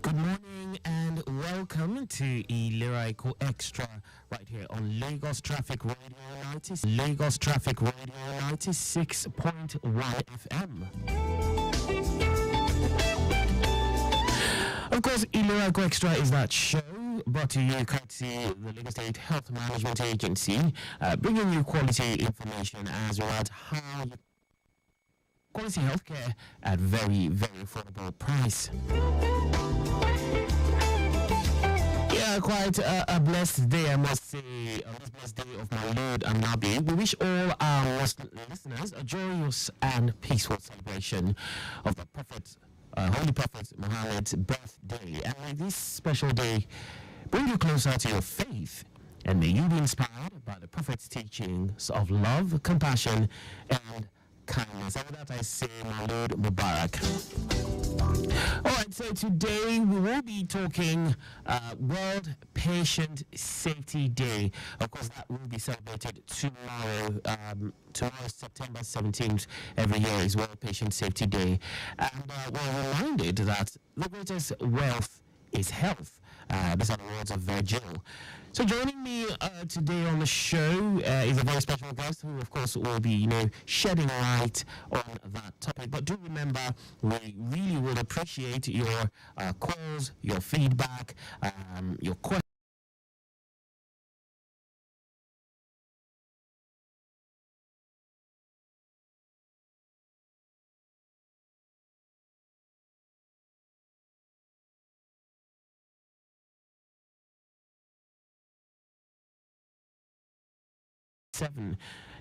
Good morning and welcome to ILERA EKO Extra right here on Lagos Traffic Radio 96.1 FM. Of course, ILERA EKO Extra is that show brought to you courtesy the Lagos State Health Management Agency, bringing you quality information as well as how you quality healthcare at very, very affordable price. Yeah, quite a blessed day, I must say, on this blessed day of my Lord and Nabi. We wish all our listeners a joyous and peaceful celebration of the Prophet, Holy Prophet Muhammad's birthday. And may this special day bring you closer to your faith, and may you be inspired by the Prophet's teachings of love, compassion, and kindness. And with that I say, my Lord Mubarak. Alright, so today we will be talking World Patient Safety Day. Of course, that will be celebrated tomorrow. Tomorrow, September 17th, every year is World Patient Safety Day. And we're reminded that the greatest wealth is health. These are the words of Virgil. So joining me today on the show is a very special guest who, of course, will be, shedding light on that topic. But do remember, we really would appreciate your calls, your feedback, your questions.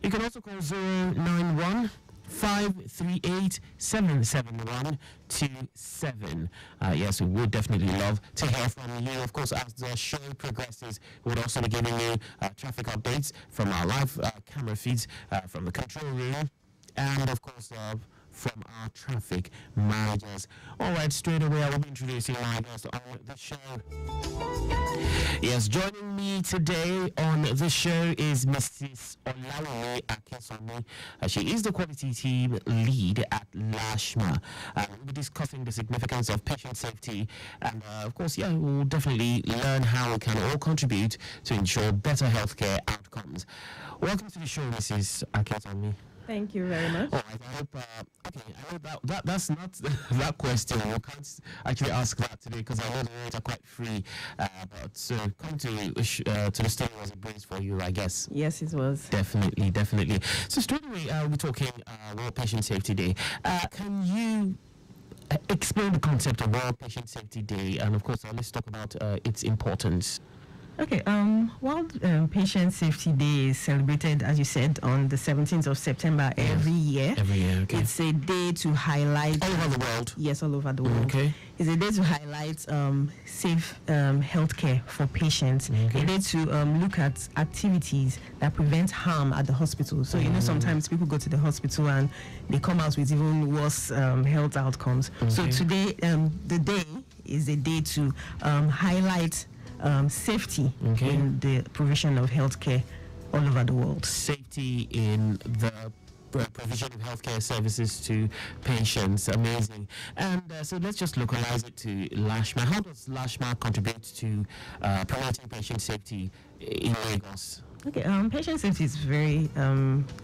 You can also call 091 538 77127. Yes, we would definitely love to hear from you. Of course, as the show progresses, we'll also be giving you traffic updates from our live camera feeds from the control room, and of course from our traffic managers. All right, straight away I will be introducing my guest on the show. Yes, joining me today on the show is Mrs. ILERA Eko. She is the quality team lead at LASHMA. We'll be discussing the significance of patient safety, and of course, we'll definitely learn how we can all contribute to ensure better healthcare outcomes. Welcome to the show, Mrs. Eko. Thank you very much. All right, I hope, that's not that question. We can't actually ask that today because I know the words are quite free. But come to the studio was a breeze for you, I guess. Yes, it was. Definitely. So straight away, we'll be talking World Patient Safety Day. Can you explain the concept of World Patient Safety Day? And of course, let's talk about its importance. Okay, World Patient Safety Day is celebrated, as you said, on the 17th of September every year. Every year, okay. It's a day to highlight... All over the world? Yes, all over the world. Okay. It's a day to highlight safe healthcare for patients. Okay. A day to look at activities that prevent harm at the hospital. So, sometimes people go to the hospital and they come out with even worse health outcomes. Okay. So today, the day is a day to highlight safety in the provision of healthcare all over the world. Safety in the provision of healthcare services to patients. Amazing. And so let's just localize it to LASHMA. How does LASHMA contribute to promoting patient safety in Lagos? Okay, patient safety is very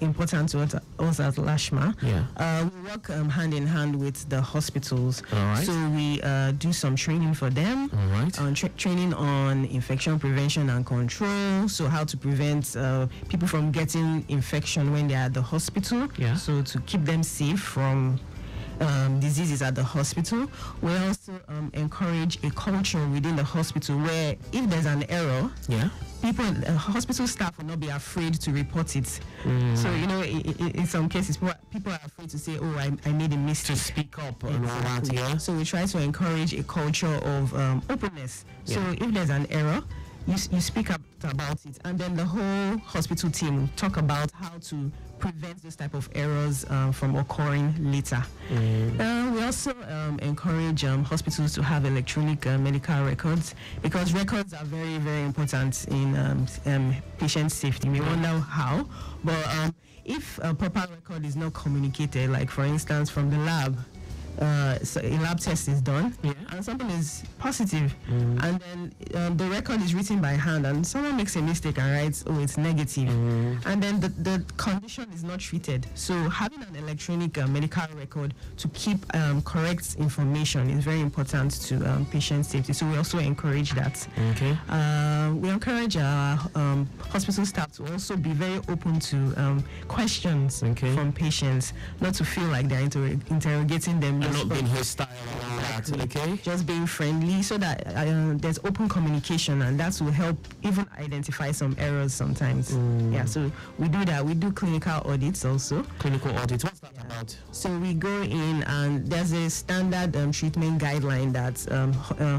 important to us at LASHMA. Yeah. We work hand in hand with the hospitals. All right. So we do some training for them. All right. Training on infection prevention and control. So how to prevent people from getting infection when they are at the hospital. Yeah. So to keep them safe from diseases at the hospital. We also encourage a culture within the hospital where if there's an error, hospital staff will not be afraid to report it. So, in some cases, people are afraid to say, I made a mistake. To speak up and all that, yeah. So we try to encourage a culture of openness. So if there's an error, you speak up about it, and then the whole hospital team will talk about how to prevent this type of errors from occurring later. We also encourage hospitals to have electronic medical records, because records are very, very important in patient safety. We wonder how, but if a proper record is not communicated, like for instance from the lab, so a lab test is done, and something is positive, and then the record is written by hand, and someone makes a mistake and writes, "Oh, it's negative," and then the condition is not treated. So having an electronic medical record to keep correct information is very important to patient safety. So we also encourage that. Okay. We encourage our hospital staff to also be very open to questions from patients, not to feel like they're interrogating them. And not being hostile and all that, okay? Just being friendly, so that there's open communication, and that will help even identify some errors sometimes. Yeah, so we do that. We do clinical audits also. Clinical audits, what's that about? So we go in, and there's a standard treatment guideline that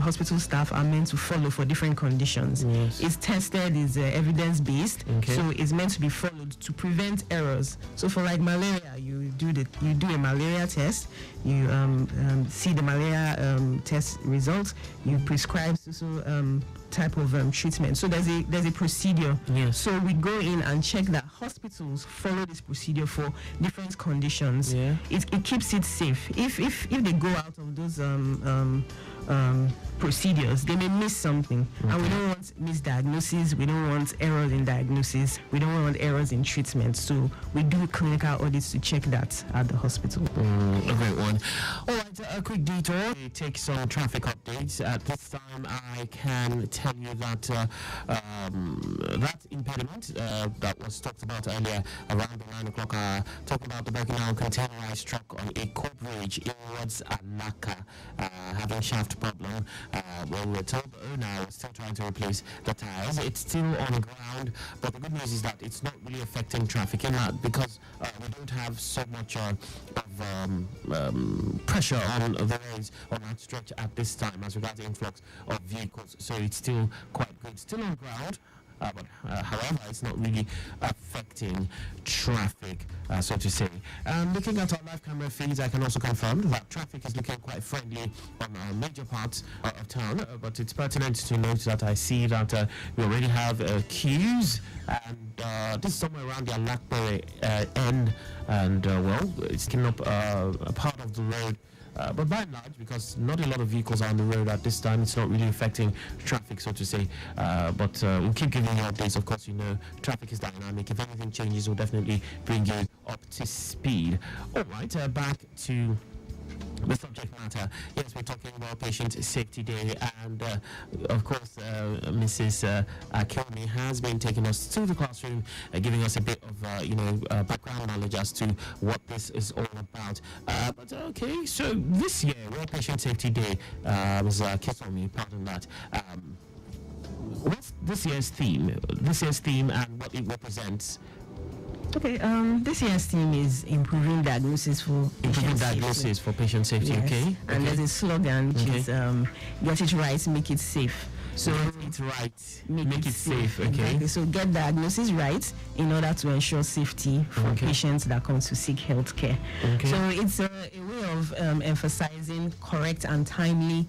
hospital staff are meant to follow for different conditions. Yes. It's tested, it's evidence-based, so it's meant to be followed to prevent errors. So for like malaria, you do a malaria test, you see the malaria test results, you prescribe type of treatment. So there's a procedure. Yes. So we go in and check that hospitals follow this procedure for different conditions. Yeah. It keeps it safe. If they go out of those procedures, they may miss something, and we don't want misdiagnosis, we don't want errors in diagnosis, we don't want errors in treatment. So we do clinical audits to check that at the hospital. A great one. All right, a quick detour. We take some traffic updates. At this time, I can tell you that that impediment that was talked about earlier around the 9 o'clock hour, talking about the breaking down containerized truck on Eko Bridge towards Alaka, having shaft problem. Well, we were told the owner was still trying to replace the tires. It's still on the ground, but the good news is that it's not really affecting traffic in that, because we don't have so much of pressure on the roads on that stretch at this time as regards the influx of vehicles. So it's still quite good, still on ground. But however, it's not really affecting traffic, so to say. Looking at our live camera feeds, I can also confirm that traffic is looking quite friendly on major parts of town. But it's pertinent to note that I see that we already have queues, and this is somewhere around the Alakbere end, and well, it's taking up a part of the road. But by and large, because not a lot of vehicles are on the road at this time, it's not really affecting traffic, so to say. But we'll keep giving you updates. Of course, you know, traffic is dynamic. If anything changes, we'll definitely bring you up to speed. All right, back to the subject matter. Yes, we're talking about Patient Safety Day, and of course, Mrs. Akan has been taking us to the classroom, giving us a bit of background knowledge as to what this is all about. But okay, so this year, World Patient Safety Day, was Kisomi, pardon that. What's this year's theme? This year's theme and what it represents. Okay, this year's theme is improving diagnosis for patient safety. Yes. Okay, and there's a slogan which is get it right, make it safe. So get it right, make it safe. Okay. Exactly. So get diagnosis right in order to ensure safety for patients that come to seek health care. Okay. So it's a way of emphasizing correct and timely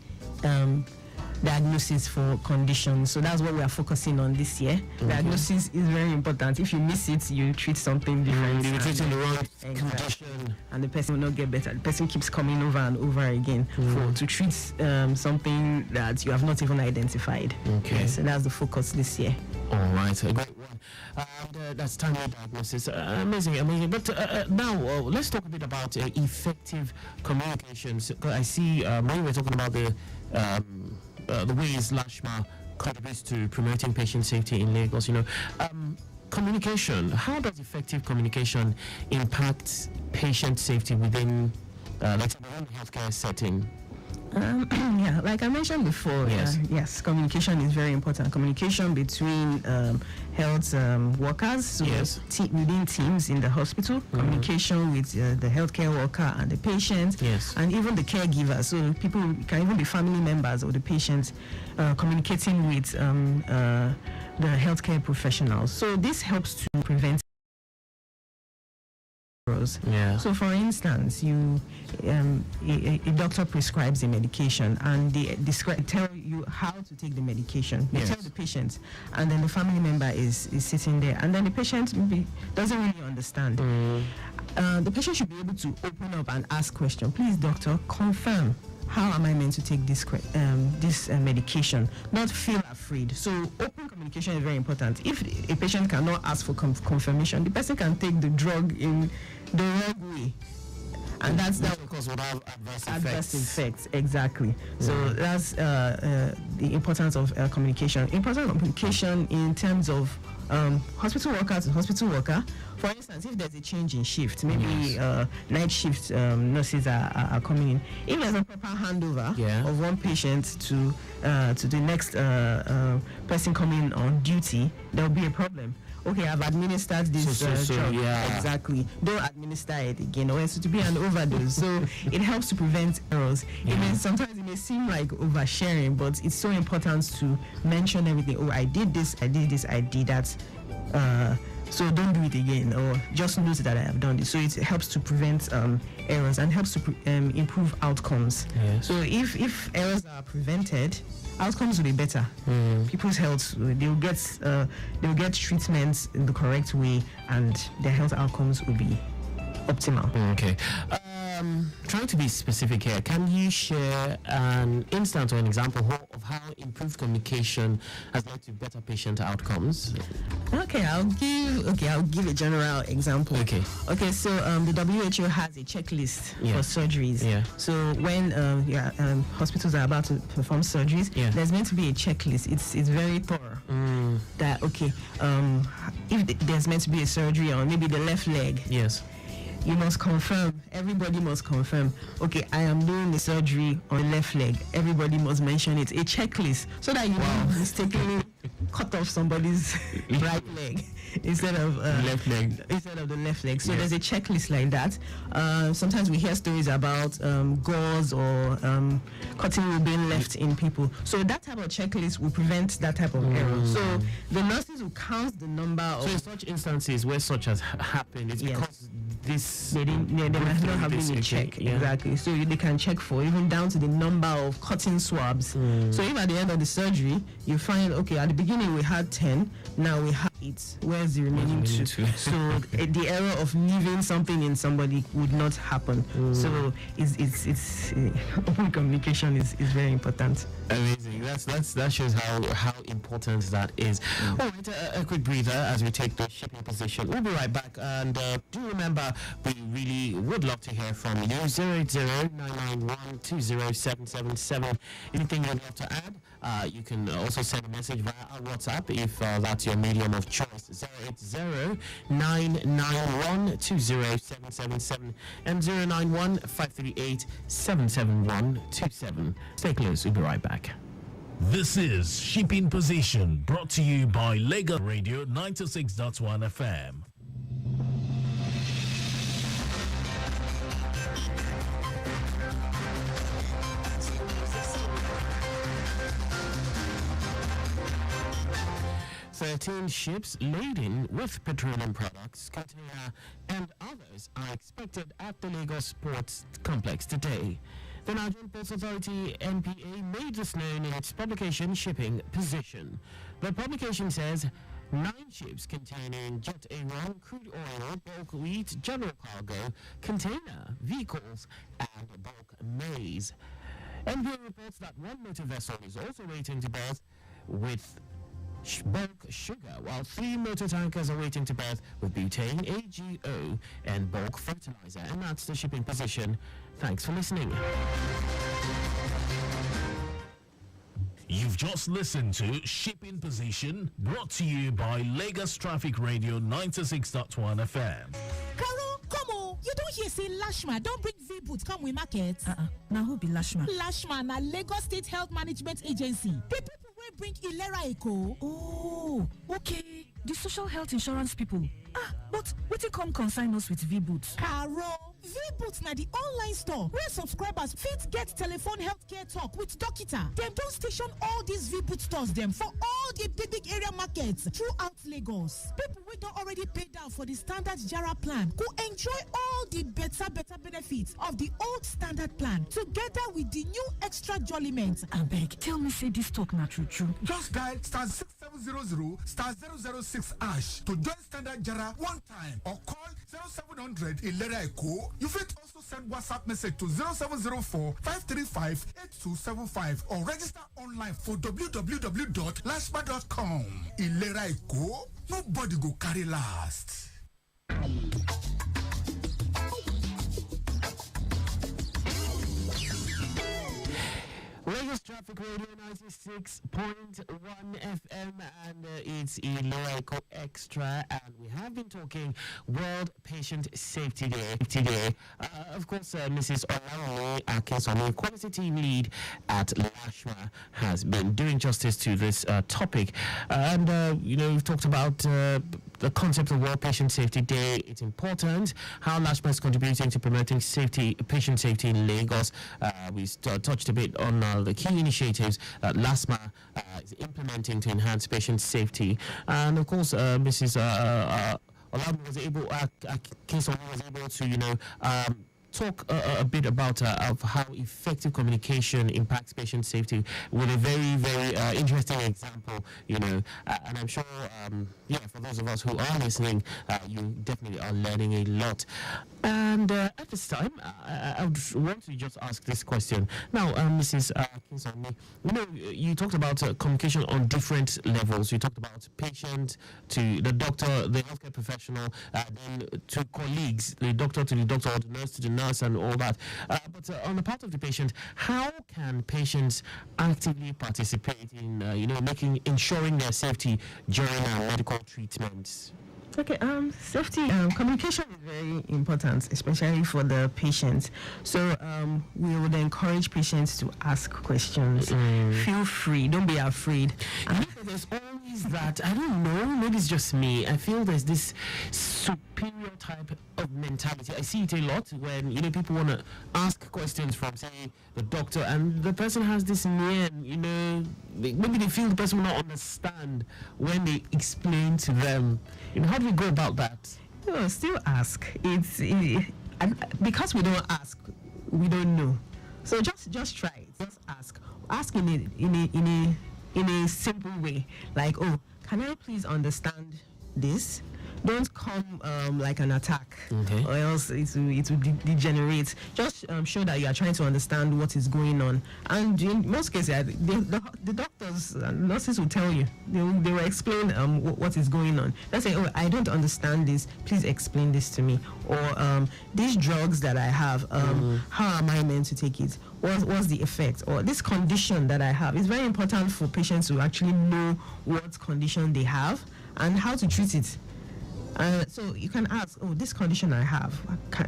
diagnosis for conditions. So that's what we are focusing on this year. Diagnosis is very important. If you miss it, you treat something different. You're treating the wrong condition, and the person will not get better. The person keeps coming over and over again to treat something that you have not even identified. Okay. Yeah, so that's the focus this year. All right, a great one. And that's timely diagnosis. Amazing. But now let's talk a bit about effective communications. I see when we're talking about the ways Lashma contributes to promoting patient safety in Lagos, communication. How does effective communication impact patient safety within, let's say, the healthcare setting? Yeah, like I mentioned before, yes, communication is very important. Communication between health workers, so within teams in the hospital, communication with the healthcare worker and the patient, and even the caregiver. So people can even be family members of the patient communicating with the healthcare professionals. So this helps to prevent errors. Yeah. So, for instance, a doctor prescribes a medication, and they tell you how to take the medication. They tell the patient, and then the family member is sitting there, and then the patient maybe doesn't really understand. The patient should be able to open up and ask questions. Please, doctor, confirm. How am I meant to take this medication? Not feel afraid. So open communication is very important. If a patient cannot ask for confirmation, the person can take the drug in the wrong way. And that's because would have adverse effects. Exactly. So that's the importance of communication. Important communication in terms of hospital worker to hospital worker. For instance, if there's a change in shift, maybe night shift nurses are coming in. If there's a proper handover of one patient to the next person coming on duty, there will be a problem. Okay, I've administered this drug. Exactly. Don't administer it again, or else to be an overdose. So it helps to prevent errors. Sometimes it may seem like oversharing, but it's so important to mention everything. Oh, I did this, I did this, I did that. So don't do it again, or just note that I have done this. So it helps to prevent errors and helps to improve outcomes. So if errors are prevented, outcomes will be better. People's health, they'll get treatments in the correct way, and their health outcomes will be optimal. Okay. Trying to be specific here, can you share an instance or an example of how improved communication has led to better patient outcomes? Okay, I'll give a general example. Okay, so the WHO has a checklist for surgeries. So when hospitals are about to perform surgeries, there's meant to be a checklist. It's very thorough. That if there's meant to be a surgery on maybe the left leg, you must confirm. Everybody must confirm. Okay, I am doing the surgery on the left leg. Everybody must mention it. A checklist, so that you don't mistakenly cut off somebody's right leg instead of left leg. Instead of the left leg. So there's a checklist like that. Sometimes we hear stories about gauze or cutting being left in people. So that type of checklist will prevent that type of error. So the nurses will count the number of. So in such instances where such has happened, it's because they might not have been a check. Exactly. So they can check for even down to the number of cutting swabs. So if at the end of the surgery you find, okay, at the beginning we had 10, now we have 8. Where's the remaining 2? So the error of leaving something in somebody would not happen. So it's open communication is very important. Amazing. That shows how important that is. All right, a quick breather as we take the shipping position. We'll be right back, and do remember we really would love to hear from you. 080-991-20777. Anything you'd love to add? You can also send a message via our WhatsApp if that's your medium of choice. 080-991-20777 and 091-538-77127. Stay close. We'll be right back. This is Shipping Position, brought to you by Lagos Radio 96.1 FM. Thirteen ships laden with petroleum products, container, and others are expected at the Lagos Ports Complex today. The Nigerian Ports Authority (NPA) made this known in its publication Shipping Position. The publication says 9 ships containing jet A1, crude oil, bulk wheat, general cargo, container, vehicles, and bulk maize. NPA reports that one motor vessel is also waiting to berth with bulk sugar, while 3 motor tankers are waiting to berth with butane, AGO, and bulk fertilizer. And that's the Shipping Position. Thanks for listening. You've just listened to Shipping Position, brought to you by Lagos Traffic Radio 96.1 FM. Carol, come on. You don't hear say Lashma don't bring V-Boot come with market. Now who be Lashma? Lashma na Lagos State Health Management Agency. The people will bring ILERA EKO. Oh, okay. The social health insurance people. But wetin come consign us with V-Boots? Caro, V-Boots na the online store where subscribers fit get telephone healthcare talk with dokita. Dem don station all these V-Boot stores dem for all the big area markets throughout Lagos. People wey don already pay down for the standard Jara plan go enjoy all the better benefits of the old standard plan together with the new extra jolliment. Abeg, tell me say this talk na true. Just dial *6700 *006 # to join standard Jara one time or call 0700 ILERA EKO. You fit also send WhatsApp message to 0704 535 8275 or register online for www.lashma.com. ILERA EKO, nobody go carry last. Lagos Traffic Radio 96.1 FM, and it's ILERA EKO Extra, and we have been talking World Patient Safety Day today. Of course, Mrs. Olawale Akan, Quality Team Lead at LASHMA, has been doing justice to this topic. And, we've talked about the concept of World Patient Safety Day. It's important how LASHMA is contributing to promoting patient safety in Lagos. We touched a bit on the key initiatives that LASHMA is implementing to enhance patient safety. And of course, Mrs. Olawale was able to, talk a bit about of how effective communication impacts patient safety with a very, very interesting example, and I'm sure, for those of us who are listening, you definitely are learning a lot. And at this time, I would want to just ask this question. Now, Mrs. Kinsoni, you talked about communication on different levels. You talked about patient to the doctor, the healthcare professional, then to colleagues, the doctor to the doctor, or the nurse to the nurse, and all that. But on the part of the patient, how can patients actively participate in, ensuring their safety during medical treatments? Okay, safety, communication is very important, especially for the patients. So we would encourage patients to ask questions. Feel free, don't be afraid. There's always that, I don't know, maybe it's just me. I feel there's this superior type of mentality. I see it a lot when, people want to ask questions from, say, the doctor, and the person has this mien, maybe they feel the person will not understand when they explain to them. How do we go about that? Still ask. Because we don't ask, we don't know. So just try it. Just ask. Ask in a simple way, like, can I please understand this? Don't come like an attack, or else it will degenerate. Just show that you are trying to understand what is going on. And in most cases, the doctors and nurses will tell you. They will explain what is going on. They'll say, I don't understand this. Please explain this to me. Or these drugs that I have, how am I meant to take it? What's the effect? Or this condition that I have. It's very important for patients to actually know what condition they have and how to treat it. So you can ask, this condition I have,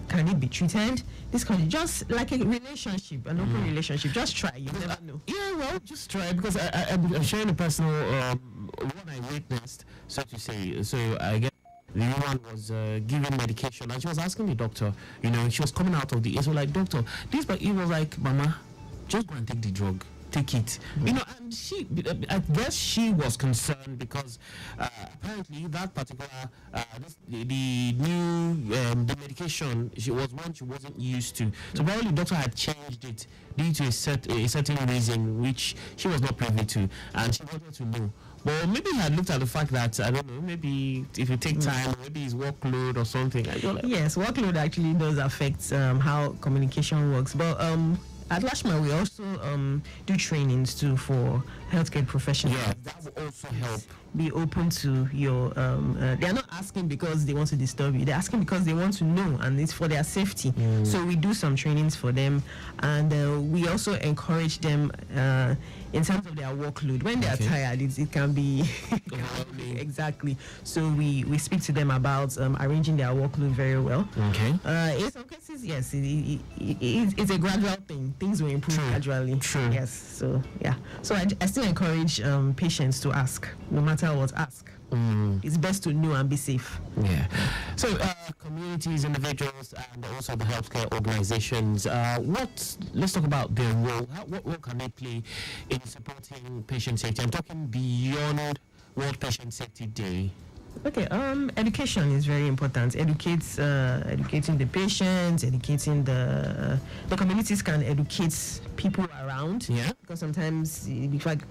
can it be treated? This condition, just like a relationship, an open relationship, just try. You never know. Yeah, well, just try, because I'm sharing a personal what I witnessed, so to say. So I guess the woman was given medication, and she was asking the doctor, she was coming out of the so like, doctor, this, but he was like, Mama, just go and take the drug. Take it, and I guess she was concerned because apparently that particular the new the medication she wasn't used to. So probably the doctor had changed it due to a certain reason which she was not privy to, and she wanted to know. Well, maybe he had looked at the fact that, I don't know, maybe if you take time, maybe his workload or something. Yes, workload actually does affect how communication works, but at LASHMA, we also do trainings too for healthcare professionals. Yeah, that will also help. Be open to your. They are not asking because they want to disturb you. They're asking because they want to know, and it's for their safety. So we do some trainings for them, and we also encourage them in terms of their workload. When they are tired, it can be exactly. So we speak to them about arranging their workload very well. In some cases, yes, it's a gradual thing. Things will improve gradually. Yes. So yeah. So I still encourage patients to ask, no matter what. Ask. It's best to know and be safe. Yeah. So, communities, individuals, and also the healthcare organizations, let's talk about their role. What role can they play in supporting patient safety? I'm talking beyond World Patient Safety Day. Okay, education is very important. Educating the patients, educating the communities can educate people around. Yeah. Because sometimes, in fact,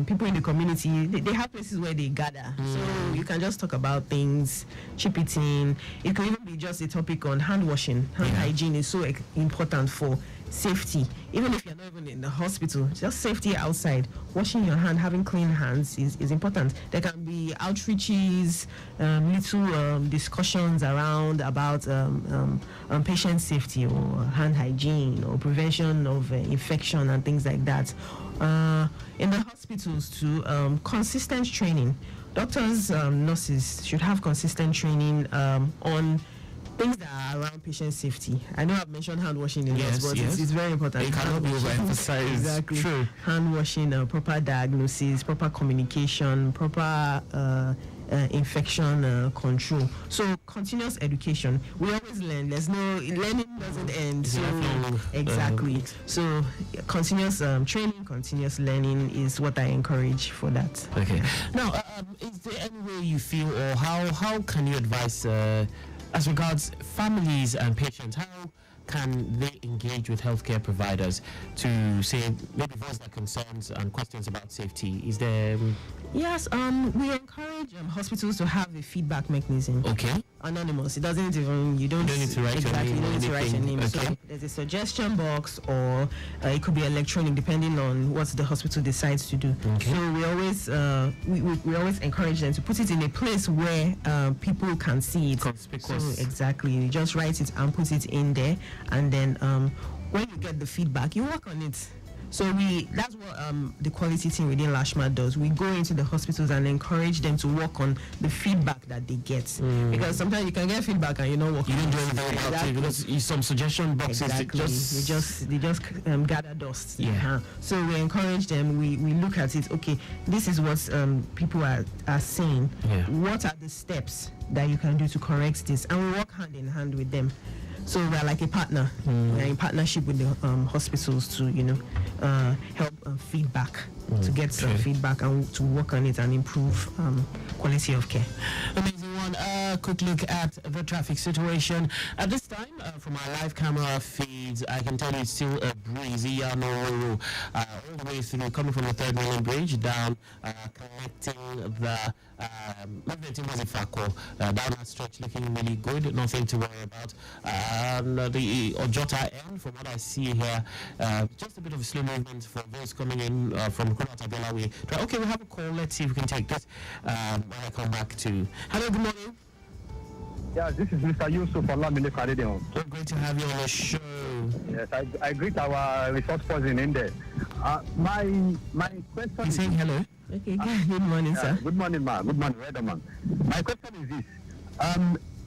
people in the community, they have places where they gather. So you can just talk about things, chip it in. It could even be just a topic on hand washing. Hand hygiene is so important for safety. Even if you're not even in the hospital, just safety outside. Washing your hand, having clean hands is important. There can be outreaches, little discussions around about patient safety or hand hygiene or prevention of infection and things like that. In the hospitals too, consistent training. Doctors, nurses should have consistent training on things that are around patient safety. I know I've mentioned hand washing in this, but it's very important. It cannot be overemphasized. Exactly. True. Hand washing, proper diagnosis, proper communication, proper infection control. So continuous education. We always learn. Learning doesn't end. So exactly. So continuous training, continuous learning is what I encourage for that. Okay. Now, is there any way you feel, or how can you advise? As regards families and patients, how can they engage with healthcare providers to say, maybe voice their concerns and questions about safety? Is there... Yes, we encourage hospitals to have a feedback mechanism. Okay. Anonymous. It doesn't even, you don't need to write your name. You don't need to write your name. Okay. So there's a suggestion box, or it could be electronic, depending on what the hospital decides to do. Okay. So we always we always encourage them to put it in a place where people can see it. Conspicuous. So exactly, you just write it and put it in there, and then when you get the feedback, you work on it. So that's what the quality team within Lashma does. We go into the hospitals and encourage them to work on the feedback that they get. Because sometimes you can get feedback and you're not working. You don't do anything about it because some suggestion boxes they just gather dust. Yeah. So we encourage them. We look at it. Okay, this is what people are saying. Yeah. What are the steps that you can do to correct this? And we work hand in hand with them. So we're like a partner. We're in partnership with the hospitals to, help feedback, to get some feedback and to work on it and improve quality of care. Amazing one. Quick look at the traffic situation. At this time, from our live camera feeds, I can tell you it's still a breezy, all the way through, coming from the 3rd Mainland Bridge down, connecting the down that stretch, looking really good. Nothing to worry about. The Ojota end, from what I see here, just a bit of a slow movement for those coming in from Kumatabela way. Okay, we have a call. Let's see if we can take this when I come back to. Hello, good morning. Yeah, this is Mr. Yusuf from Lamine Karidion. So great to have you on the show. Yes, I greet our resource person in there. My question You're is... saying hello? Okay, good morning, sir. Good morning, ma. Good morning, Weatherman. My question is this.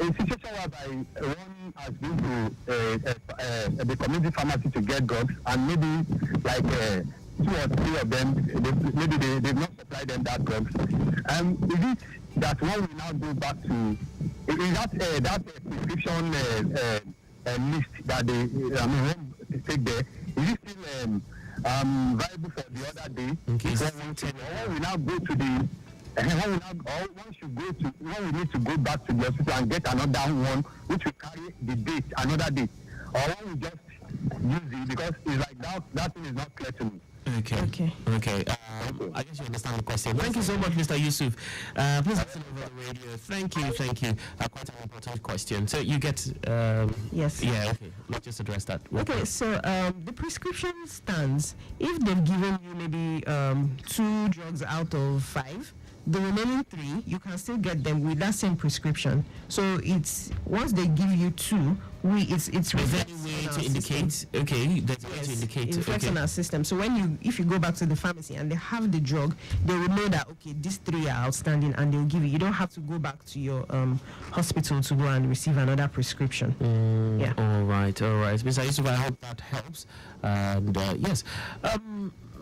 A situation whereby one has been to the community pharmacy to get drugs, and maybe like 2 or 3 of them, they've not supplied them that drugs. Is it that one will now go back to... Is that prescription list that they won't take there, is it still viable for the other day? Okay. Or we now go to the... When we need to go back to the hospital and get another one, which will carry the date, another date. Or when we just use it, because it's like that thing is not clear to me. Okay. I guess you understand the question. Thank you so much, Mr. Yusuf. Please listen over the radio. Thank you. Quite an important question. So you get... Yes. Yeah, okay. Let's just address that. Okay, so the prescription stands. If they've given you maybe 2 drugs out of 5, the remaining 3, you can still get them with that same prescription. So it's once they give you 2, it's there's any way to indicate? Okay, there's a way to indicate. It reflects on our system. So if you go back to the pharmacy and they have the drug, they will know that these 3 are outstanding, and they'll give you. You don't have to go back to your hospital to go and receive another prescription. All right. Mr. Yusuf, I hope that helps. And yes,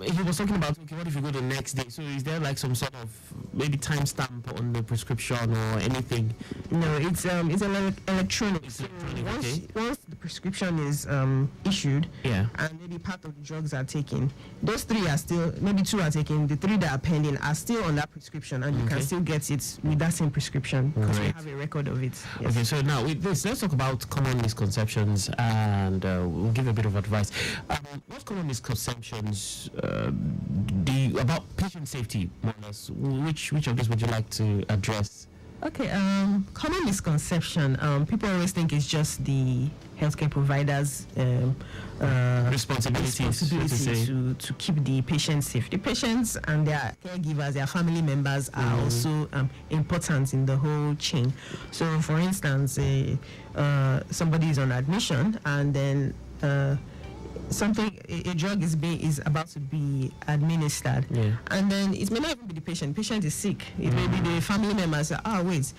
he was talking about, okay, what if you go the next day? So is there like some sort of maybe timestamp on the prescription or anything? No, it's electronic. It's So electronic, once the prescription is issued, Yeah. and maybe part of the drugs are taken, those 3 are still, maybe 2 are taken, the 3 that are pending are still on that prescription, and you can still get it with that same prescription because we Right. have a record of it. Yes. Okay, so now with this, let's talk about common misconceptions, and we'll give a bit of advice. What common misconceptions about patient safety, more or less? Which of these would you like to address? Okay, common misconception. People always think it's just the healthcare providers' Responsibility to keep the patients safe. The patients and their caregivers, their family members are also important in the whole chain. So, for instance, somebody is on admission and then a drug is about to be administered, and then it may not even be the patient. The patient is sick. It may be the family members say, wait,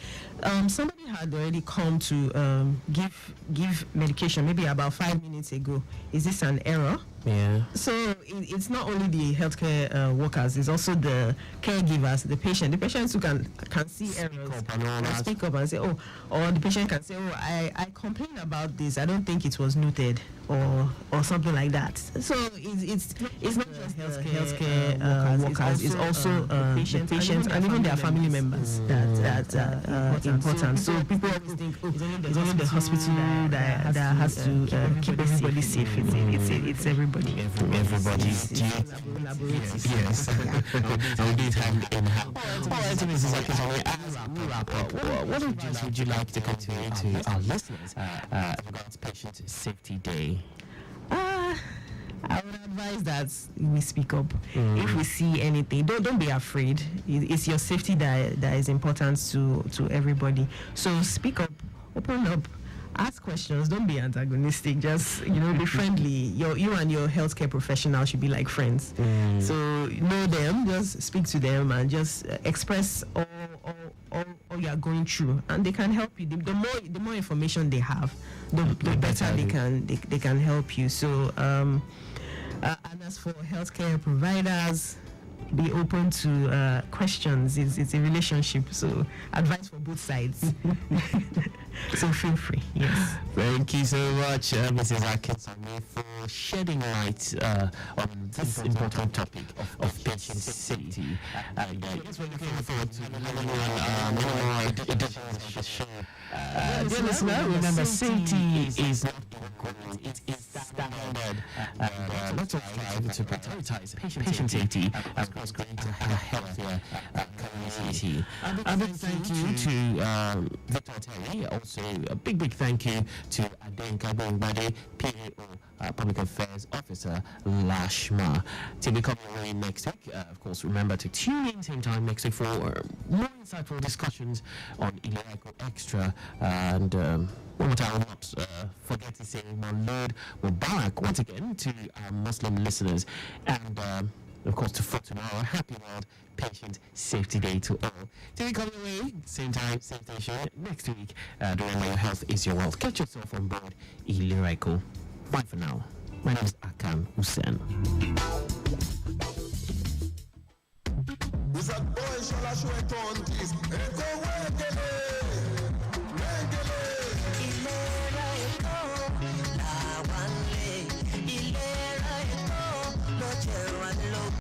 somebody had already come to give medication maybe about 5 minutes ago. Is this an error? Yeah. So it's not only the healthcare workers, it's also the caregivers, the patient. The patients who can see errors, speak up and say, or the patient can say, I complained about this. I don't think it was noted, or something like that. So it's not just healthcare workers. It's also the patients and even their family members that are important. So people always think, it's only the hospital that has to keep everybody safe. It's everybody. Everybody's duty. Yes. I'll do it hand in hand. All right, so Mrs. Akizami, as we wrap up, what advice would you like to convey to our listeners about Patient Safety Day? I would advise that we speak up. If we see anything, don't be afraid. It's your safety that is important to everybody. So speak up, open up, ask questions. Don't be antagonistic. Just be friendly. You and your healthcare professional should be like friends. So know them, just speak to them, and just express all you are going through, and they can help you. The more information they have, the better they can help you. So and as for healthcare providers, be open to questions. It's a relationship, so advice for both sides. So feel free. Yes. Thank you so much, Mrs. Akizami, for shedding light on this important topic of patient safety. Yes, we're looking forward to many more editions of the show. Dear listener, remember, safety is not equal, it is standard. And let's all strive to prioritize patient safety as well as create a healthier community. A big thank you to Victor Terry. Also, a big thank you to Adenka Bongbade, PAO, Public Affairs Officer, Lashma. Till we come your way next week, of course, remember to tune in same time next week for more insightful discussions on ILERA EKO Extra. And one more time, I'll not forget to say Maulud Mubarak once again to our Muslim listeners. And of course, for tomorrow, happy World Patient Safety Day to all. Till we come your way, same time, same station, next week. Remember, your health is your wealth. Catch yourself on board ILERA EKO. Bye for now. My name is Akan Usen.